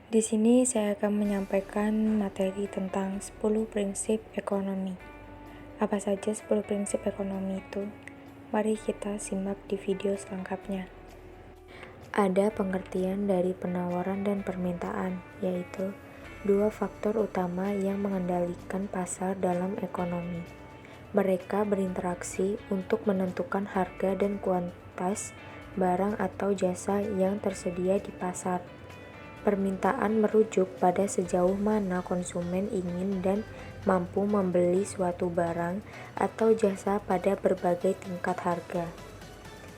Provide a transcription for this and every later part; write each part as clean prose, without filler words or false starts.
Di sini saya akan menyampaikan materi tentang 10 prinsip ekonomi. Apa saja 10 prinsip ekonomi itu? Mari kita simak di video selengkapnya. Ada pengertian dari penawaran dan permintaan, yaitu dua faktor utama yang mengendalikan pasar dalam ekonomi. Mereka berinteraksi untuk menentukan harga dan kuantitas barang atau jasa yang tersedia di pasar. Permintaan merujuk pada sejauh mana konsumen ingin dan mampu membeli suatu barang atau jasa pada berbagai tingkat harga.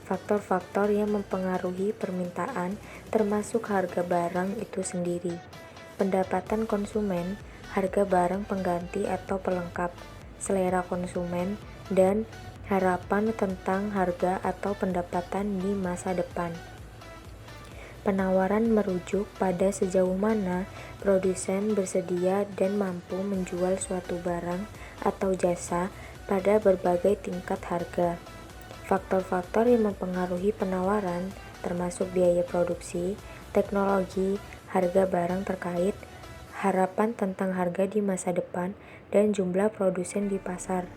Faktor-faktor yang mempengaruhi permintaan termasuk harga barang itu sendiri, pendapatan konsumen, harga barang pengganti atau pelengkap, selera konsumen, dan harapan tentang harga atau pendapatan di masa depan. Penawaran merujuk pada sejauh mana produsen bersedia dan mampu menjual suatu barang atau jasa pada berbagai tingkat harga. Faktor-faktor yang mempengaruhi penawaran termasuk biaya produksi, teknologi, harga barang terkait, harapan tentang harga di masa depan, dan jumlah produsen di pasar.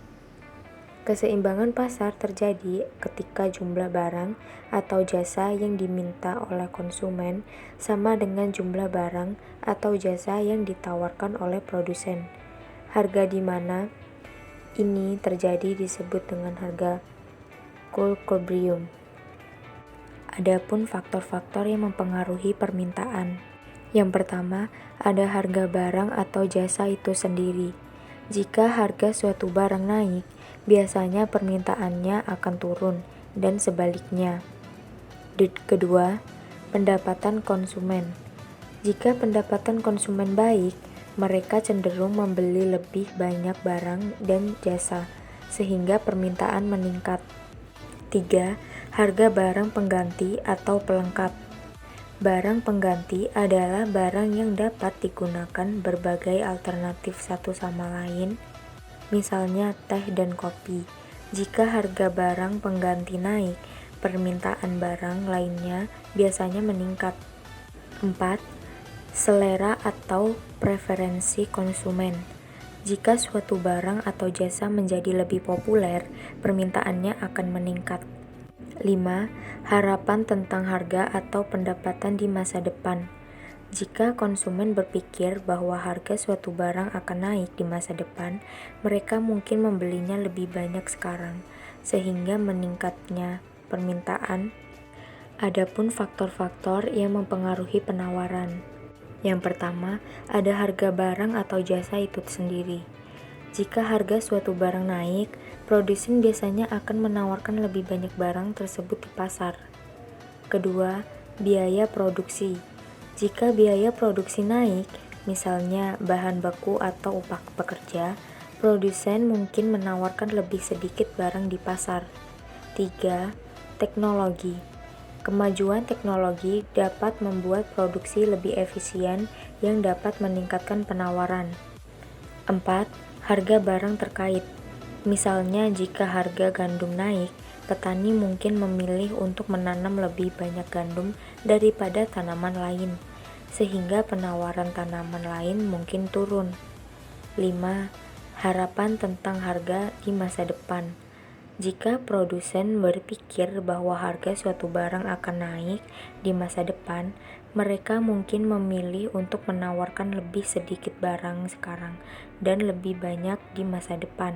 Keseimbangan pasar terjadi ketika jumlah barang atau jasa yang diminta oleh konsumen sama dengan jumlah barang atau jasa yang ditawarkan oleh produsen. Harga di mana ini terjadi disebut dengan harga equilibrium. Adapun faktor-faktor yang mempengaruhi permintaan. Yang pertama, ada harga barang atau jasa itu sendiri. Jika harga suatu barang naik, biasanya permintaannya akan turun, dan sebaliknya. Kedua, pendapatan konsumen. Jika pendapatan konsumen baik, mereka cenderung membeli lebih banyak barang dan jasa, sehingga permintaan meningkat. 3. Harga barang pengganti atau pelengkap. Barang pengganti adalah barang yang dapat digunakan berbagai alternatif satu sama lain, misalnya teh dan kopi. Jika harga barang pengganti naik, permintaan barang lainnya biasanya meningkat. 4. Selera atau preferensi konsumen. Jika suatu barang atau jasa menjadi lebih populer, permintaannya akan meningkat. 5. Harapan tentang harga atau pendapatan di masa depan. Jika konsumen berpikir bahwa harga suatu barang akan naik di masa depan, mereka mungkin membelinya lebih banyak sekarang, sehingga meningkatnya permintaan. Adapun faktor-faktor yang mempengaruhi penawaran. Yang pertama, ada harga barang atau jasa itu sendiri. Jika harga suatu barang naik, produsen biasanya akan menawarkan lebih banyak barang tersebut di pasar. Kedua, biaya produksi. Jika biaya produksi naik, misalnya bahan baku atau upah pekerja, produsen mungkin menawarkan lebih sedikit barang di pasar. 3. Teknologi. Kemajuan teknologi dapat membuat produksi lebih efisien yang dapat meningkatkan penawaran. 4. Harga barang terkait. Misalnya jika harga gandum naik, petani mungkin memilih untuk menanam lebih banyak gandum daripada tanaman lain, sehingga penawaran tanaman lain mungkin turun. 5. Harapan tentang harga di masa depan. Jika produsen berpikir bahwa harga suatu barang akan naik di masa depan, mereka mungkin memilih untuk menawarkan lebih sedikit barang sekarang dan lebih banyak di masa depan.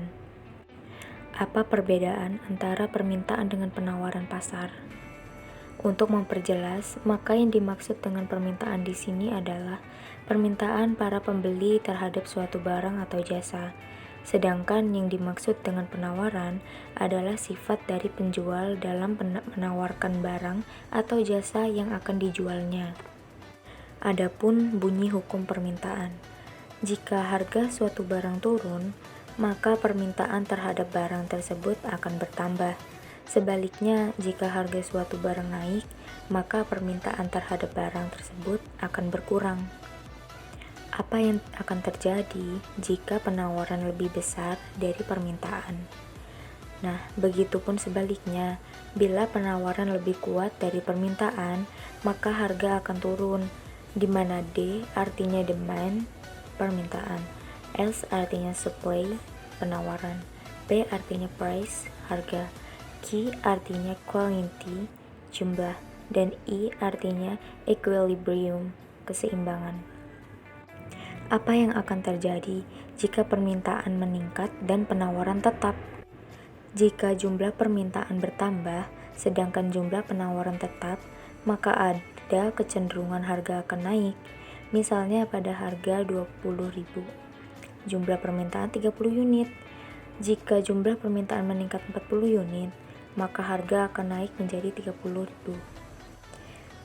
Apa perbedaan antara permintaan dengan penawaran pasar? Untuk memperjelas, maka yang dimaksud dengan permintaan di sini adalah permintaan para pembeli terhadap suatu barang atau jasa. Sedangkan yang dimaksud dengan penawaran adalah sifat dari penjual dalam menawarkan barang atau jasa yang akan dijualnya. Adapun bunyi hukum permintaan. Jika harga suatu barang turun, maka permintaan terhadap barang tersebut akan bertambah. Sebaliknya, jika harga suatu barang naik, maka permintaan terhadap barang tersebut akan berkurang. Apa yang akan terjadi jika penawaran lebih besar dari permintaan? Nah, begitupun sebaliknya, bila penawaran lebih kuat dari permintaan, maka harga akan turun. di mana D artinya demand, permintaan, S artinya supply, penawaran, P artinya price, harga, Q artinya quantity, jumlah, dan I artinya equilibrium, keseimbangan. Apa yang akan terjadi jika permintaan meningkat dan penawaran tetap? Jika jumlah permintaan bertambah, sedangkan jumlah penawaran tetap, maka ada kecenderungan harga akan naik. Misalnya pada harga 20.000, jumlah permintaan 30 unit. Jika jumlah permintaan meningkat 40 unit, maka harga akan naik menjadi 30.000.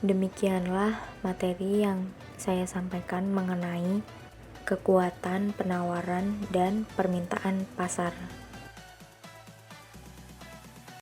Demikianlah materi yang saya sampaikan mengenai kekuatan penawaran dan permintaan pasar.